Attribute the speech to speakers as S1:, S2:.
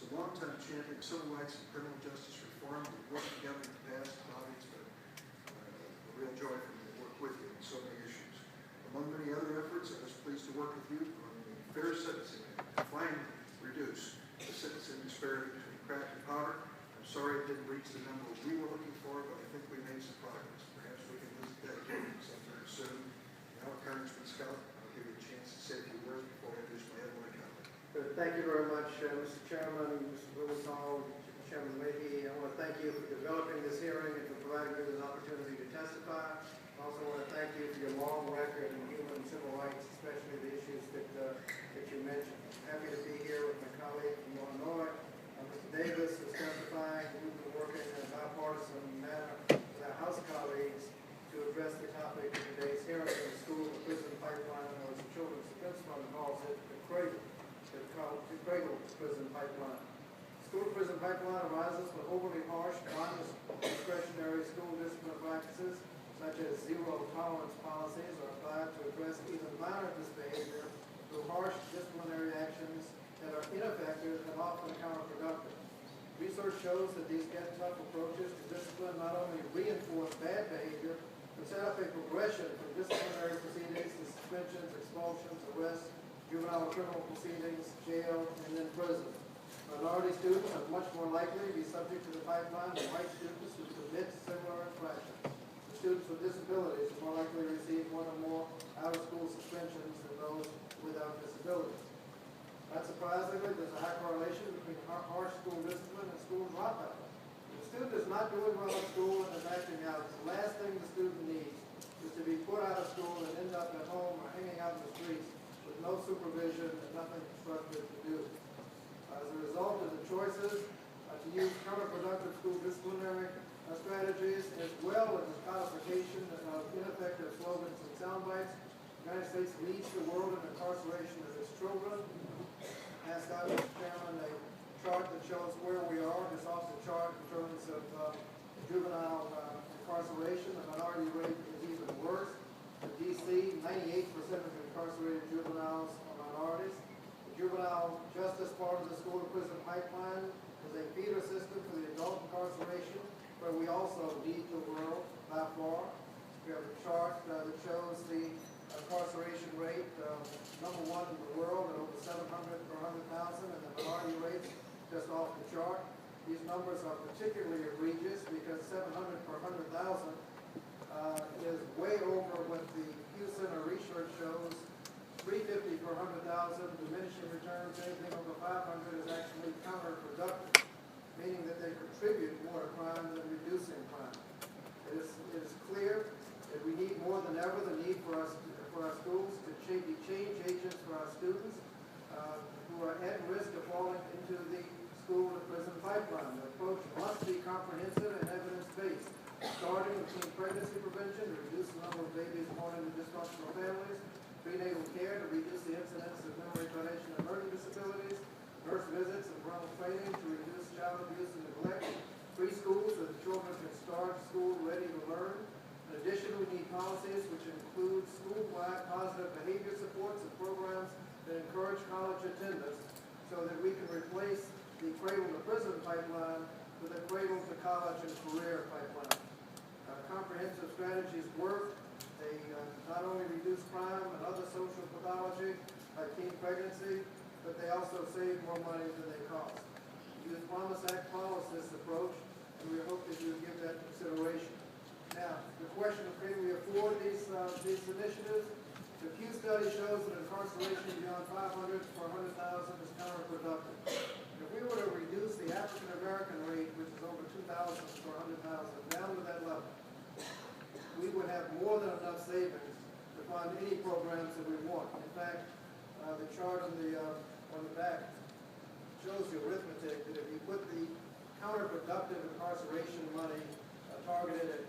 S1: a longtime champion of civil rights and criminal justice reform. We've worked together in the past, Bobby. It's been a real joy for me to work with you on so many issues. Among many other efforts, I was pleased to work with you on the Fair Sentencing Act to finally reduce the sentencing disparity between crack and powder. I'm sorry it didn't reach the number we were looking for, but I think we made some progress. Perhaps we can visit that again sometime soon. Now, Congressman Scott, I'll give you a chance to say a few words before I introduce my headline comment.
S2: Good. Thank you very much, Mr. Chairman, Mr. Blumenthal, Chairman Leahy. I want to thank you for developing this hearing and for providing me with an opportunity to testify. I also want to thank you for your long record in human and civil rights, especially the issues that you mentioned. I'm happy to be here with my colleague from Illinois, Mr. Davis, who's testifying. We've been working in a bipartisan manner with our House colleagues to address the topic of today's hearing in the school to prison pipeline, or as the Children's Defense Fund calls it, the cradle prison pipeline. School to prison pipeline arises when overly harsh, non-discretionary school discipline practices, such as zero-tolerance policies, are applied to address even minor misbehavior through harsh disciplinary actions that are ineffective and often counterproductive. Research shows that these get-tough approaches to discipline not only reinforce bad behavior, but set up a progression from disciplinary proceedings to suspensions, expulsions, arrests, juvenile criminal proceedings, jail, and then prison. Minority students are much more likely to be subject to the pipeline than white students who commit similar infractions. Students with disabilities are more likely to receive one or more out-of-school suspensions than those without disabilities. Not surprisingly, there's a high correlation between harsh school discipline and school dropout. If a student is not doing well at school and is acting out, the last thing the student needs is to be put out of school and end up at home or hanging out in the streets with no supervision and nothing constructive to do. As a result of the choices to use counterproductive school disciplinary strategies, as well as the codification of ineffective slogans and sound bites, the United States leads the world in incarceration of its children. As Mr. Chairman, a chart that shows where we are, this also chart in terms of juvenile incarceration. The minority rate is even worse. In D.C., 98% of incarcerated juveniles are minorities. The juvenile justice part of the school to prison pipeline is a feeder system for the adult incarceration, where we also lead the world by far. We have a chart that shows the incarceration rate, number one in the world at over 700 per 100,000, and the minority rates just off the chart. These numbers are particularly egregious because 700 per 100,000 is way over what the Pew Center research shows. 350 per 100,000, diminishing returns, anything over 500 is actually counterproductive, meaning that they contribute more to crime than reducing crime. It is clear that we need more than ever the need for our schools to be change agents for our students who are at risk of falling into the school to prison pipeline. The approach must be comprehensive and evidence-based, starting with teen pregnancy prevention to reduce the number of babies born into dysfunctional families, prenatal care to reduce the incidence of memory retardation and learning disabilities, nurse visits and parental training to reduce child abuse and neglect, preschools so that children can start school ready to learn. In addition, we need policies which include school-wide positive behavior supports and programs that encourage college attendance so that we can replace the cradle-to-prison pipeline with a cradle-to-college and career pipeline. Comprehensive strategies work. They not only reduce crime and other social pathology like teen pregnancy, but they also save more money than they cost. The Youth Promise Act follows this approach, and we hope that you give that consideration. Now, the question of can we afford these initiatives? The Pew study shows that incarceration beyond 500 per 100,000 is counterproductive. If we were to reduce the African American rate, which is over 2,000 per 100,000, down to that level, we would have more than enough savings to fund any programs that we want. In fact, the chart on the back shows the arithmetic that if you put the counterproductive incarceration money targeted at